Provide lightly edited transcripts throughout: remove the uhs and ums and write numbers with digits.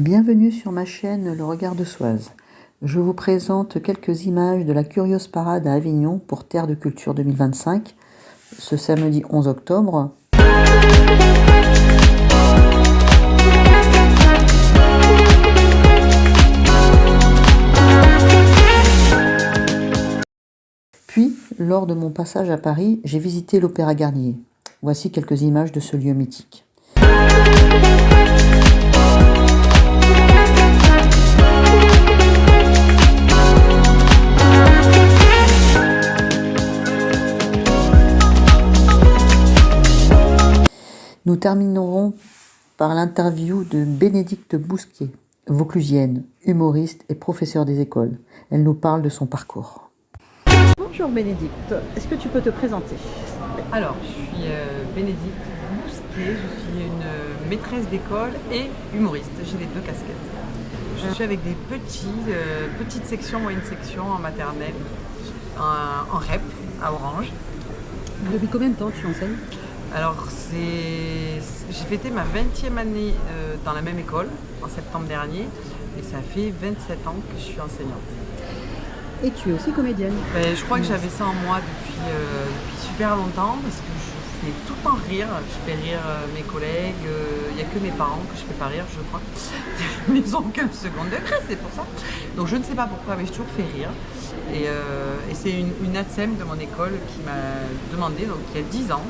Bienvenue sur ma chaîne Le Regard de Soise. Je vous présente quelques images de la Curieuse Parade à Avignon pour Terre de Culture 2025, ce samedi 11 octobre. Puis, lors de mon passage à Paris, j'ai visité l'Opéra Garnier. Voici quelques images de ce lieu mythique. Nous terminerons par l'interview de Bénédicte Bousquet, vauclusienne, humoriste et professeure des écoles. Elle nous parle de son parcours. Bonjour Bénédicte, est-ce que tu peux te présenter? Alors, je suis Bénédicte Bousquet, je suis une maîtresse d'école et humoriste, j'ai les deux casquettes. Je suis avec des petites sections, moyennes sections en maternelle, en REP, à Orange. Depuis combien de temps tu enseignes? Alors, j'ai fêté ma 20e année dans la même école, en septembre dernier, et ça fait 27 ans que je suis enseignante. Et tu es aussi comédienne? Je crois que j'avais ça en moi depuis super longtemps, parce que je fais tout le temps rire. Je fais rire mes collègues, il n'y a que mes parents que je fais pas rire, je crois. Mais ils ont qu'un second degré, c'est pour ça. Donc je ne sais pas pourquoi, mais j'ai toujours fait rire. Et c'est une ATSEM de mon école qui m'a demandé, donc il y a 10 ans,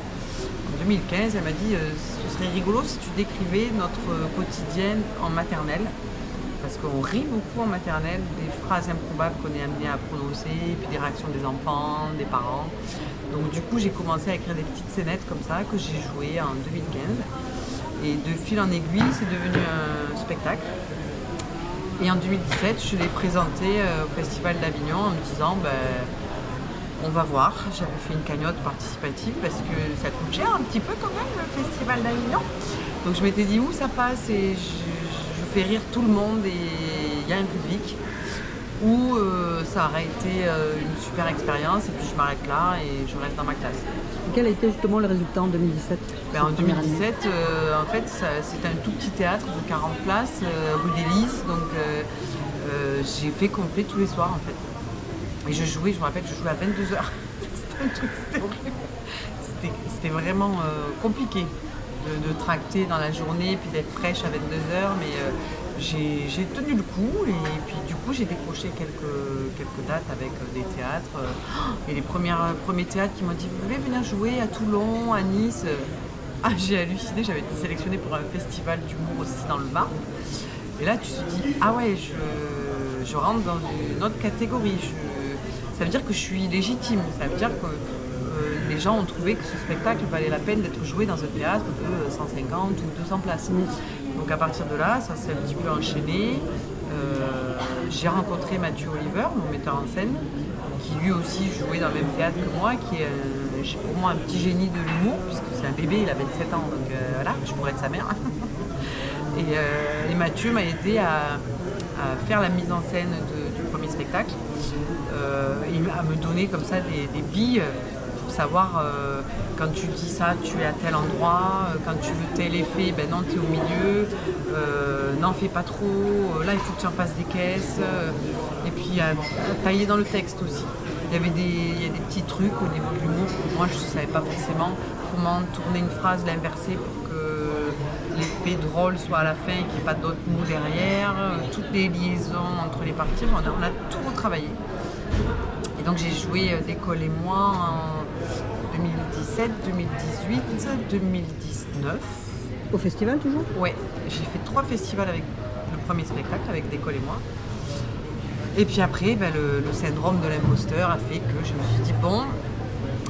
en 2015, elle m'a dit ce serait rigolo si tu décrivais notre quotidienne en maternelle. Parce qu'on rit beaucoup en maternelle, des phrases improbables qu'on est amené à prononcer, puis des réactions des enfants, des parents. Donc du coup, j'ai commencé à écrire des petites scénettes comme ça, que j'ai jouées en 2015. Et de fil en aiguille, c'est devenu un spectacle. Et en 2017, je l'ai présenté au Festival d'Avignon en me disant, on va voir. J'avais fait une cagnotte participative parce que ça coûte cher un petit peu quand même, le Festival d'Avignon. Donc je m'étais dit où ça passe et je fais rire tout le monde et il y a un public, où ça aurait été une super expérience et puis je m'arrête là et je reste dans ma classe. Et quel a été justement le résultat en 2017? En 2017, en fait, c'était un tout petit théâtre de 40 places, rue des Lys, donc j'ai fait complet tous les soirs en fait. Et je jouais, je me rappelle, je jouais à 22h. C'était horrible. C'était vraiment compliqué de tracter dans la journée puis d'être fraîche à 22h, mais j'ai tenu le coup et puis du coup j'ai décroché quelques dates avec des théâtres et les premiers théâtres qui m'ont dit vous voulez venir jouer à Toulon, à Nice. J'ai halluciné, j'avais été sélectionnée pour un festival d'humour aussi dans le Var et là tu te dis ah ouais, je rentre dans une autre catégorie, ça veut dire que je suis légitime, ça veut dire que les gens ont trouvé que ce spectacle valait la peine d'être joué dans un théâtre de 150 ou 200 places. Donc à partir de là, ça s'est un petit peu enchaîné. J'ai rencontré Mathieu Oliver, mon metteur en scène, qui lui aussi jouait dans le même théâtre que moi, qui est pour moi un petit génie de l'humour, puisque c'est un bébé, il a 27 ans, donc voilà, je pourrais être sa mère. Et Mathieu m'a aidé à faire la mise en scène du premier spectacle, à me donner comme ça des billes, savoir quand tu dis ça tu es à tel endroit, quand tu veux tel effet, non tu es au milieu, n'en fais pas trop, là il faut que tu en fasses des caisses, et puis à tailler dans le texte aussi. Il y a des petits trucs au niveau de l'humour, moi je ne savais pas forcément comment tourner une phrase, l'inverser pour que l'effet drôle soit à la fin et qu'il n'y ait pas d'autres mots derrière, toutes les liaisons entre les parties, on a tout retravaillé. Et donc j'ai joué d'école et moi en 2017, 2018, 2019. Au festival toujours? Ouais, j'ai fait 3 festivals avec le premier spectacle, avec d'école et moi. Et puis après, le syndrome de l'imposteur a fait que je me suis dit bon,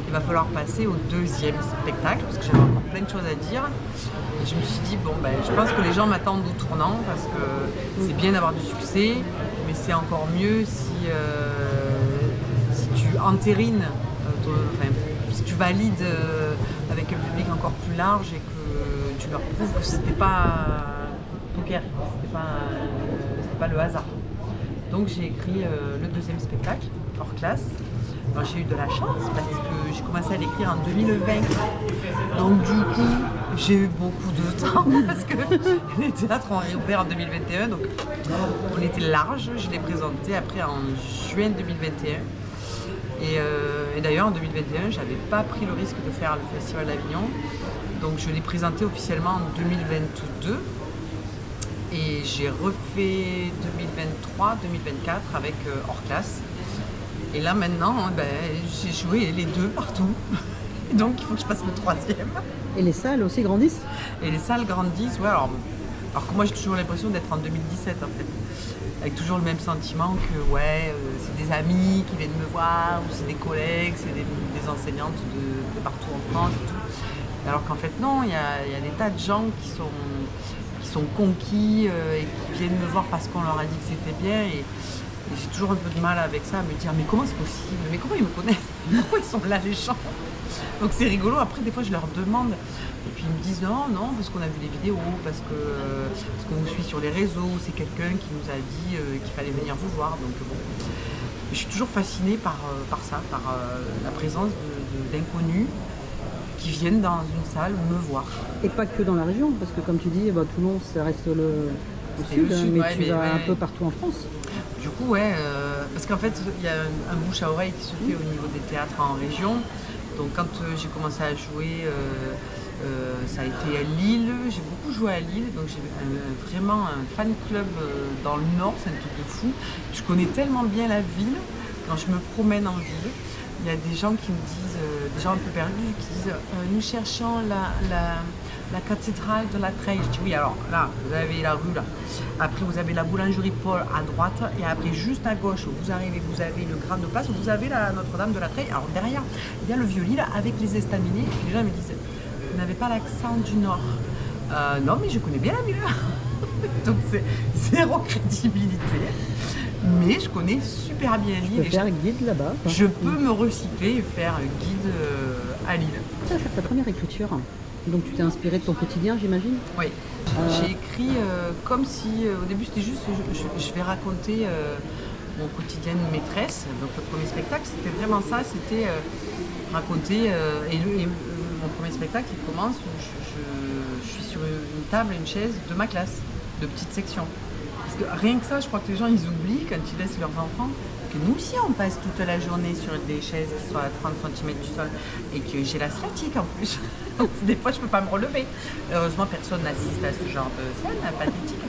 il va falloir passer au deuxième spectacle, parce que j'avais encore plein de choses à dire. Et je me suis dit bon, je pense que les gens m'attendent au tournant, parce que c'est bien d'avoir du succès, mais c'est encore mieux si tu entérines, si tu valides avec un public encore plus large et que tu leur prouves que c'était pas poker, c'était pas le hasard. Donc j'ai écrit le deuxième spectacle, hors classe. Alors, j'ai eu de la chance parce que j'ai commencé à l'écrire en 2020. Donc du coup, J'ai eu beaucoup de temps parce que les théâtres ont réouvert en 2021, donc on était large. Je l'ai présenté après en juin 2021. Et d'ailleurs en 2021, j'avais pas pris le risque de faire le Festival d'Avignon, donc je l'ai présenté officiellement en 2022. Et j'ai refait 2023-2024 avec Hors Classe. Et là maintenant, j'ai joué les deux partout. Donc il faut que je passe le troisième. Et les salles aussi grandissent? Et les salles grandissent, ouais. Alors que moi j'ai toujours l'impression d'être en 2017 en fait. Avec toujours le même sentiment que c'est des amis qui viennent me voir, ou c'est des collègues, c'est des enseignantes de partout en France et tout. Alors qu'en fait non, il y a des tas de gens qui sont conquis et qui viennent me voir parce qu'on leur a dit que c'était bien. Et j'ai toujours un peu de mal avec ça, à me dire mais comment c'est possible? Mais comment ils me connaissent? Pourquoi ils sont là les gens? Donc c'est rigolo. Après des fois je leur demande et puis ils me disent non parce qu'on a vu les vidéos, parce qu'on vous suit sur les réseaux, c'est quelqu'un qui nous a dit qu'il fallait venir vous voir. Donc bon, je suis toujours fascinée par ça, par la présence d'inconnus qui viennent dans une salle me voir. Et pas que dans la région, parce que comme tu dis, Toulon, ça reste le sud, mais tu vas un peu partout en France. Du coup, parce qu'en fait, il y a un bouche à oreille qui se fait au niveau des théâtres en région. Donc quand j'ai commencé à jouer, ça a été à Lille, j'ai beaucoup joué à Lille, donc j'ai vraiment un fan club dans le Nord, c'est un truc de fou. Je connais tellement bien la ville, quand je me promène en ville, il y a des gens qui me disent, des gens un peu perdus, qui disent nous cherchons la cathédrale de la Treille. Je dis oui, alors là, vous avez la rue là. Après, vous avez la boulangerie Paul à droite. Et après, juste à gauche, vous arrivez, vous avez le Grand Place, vous avez la Notre-Dame de la Treille. Alors derrière, il y a le Vieux-Lille avec les estaminets. Et les gens me disent, vous n'avez pas l'accent du Nord. Non, mais je connais bien la ville. Donc c'est zéro crédibilité. Mais je connais super bien Lille. Tu peux faire guide là-bas. Je peux me recycler et faire guide à Lille. Tu vas faire ta première écriture. Donc tu t'es inspiré de ton quotidien, j'imagine? Oui. J'ai écrit comme si, au début c'était juste, je vais raconter mon quotidien de maîtresse. Donc le premier spectacle, c'était vraiment ça, c'était raconter. Mon premier spectacle, il commence où je suis sur une table, une chaise de ma classe, de petite section. Parce que rien que ça, je crois que les gens, ils oublient quand ils laissent leurs enfants que nous aussi, on passe toute la journée sur des chaises qui sont à 30 cm du sol et que j'ai la sciatique en plus. Donc des fois, je ne peux pas me relever. Heureusement, personne n'assiste à ce genre de scène pathétique.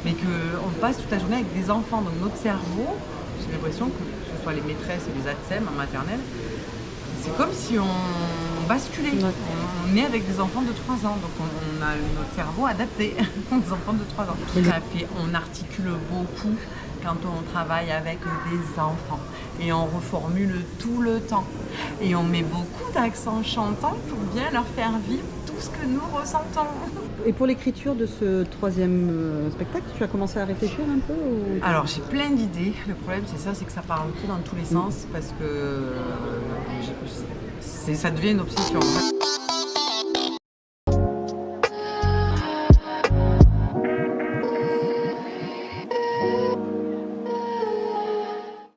Mais qu'on passe toute la journée avec des enfants. Donc notre cerveau, j'ai l'impression que ce soit les maîtresses et les ATSEM en maternelle, c'est comme si on basculait. Ouais. On est avec des enfants de 3 ans, donc on a notre cerveau adapté aux enfants de 3 ans. On articule beaucoup quand on travaille avec des enfants et on reformule tout le temps. Et on met beaucoup d'accent chantant pour bien leur faire vivre tout ce que nous ressentons. Et pour l'écriture de ce troisième spectacle, tu as commencé à réfléchir un peu ou... Alors j'ai plein d'idées. Le problème c'est que ça part un peu dans tous les sens parce que ça devient une obsession.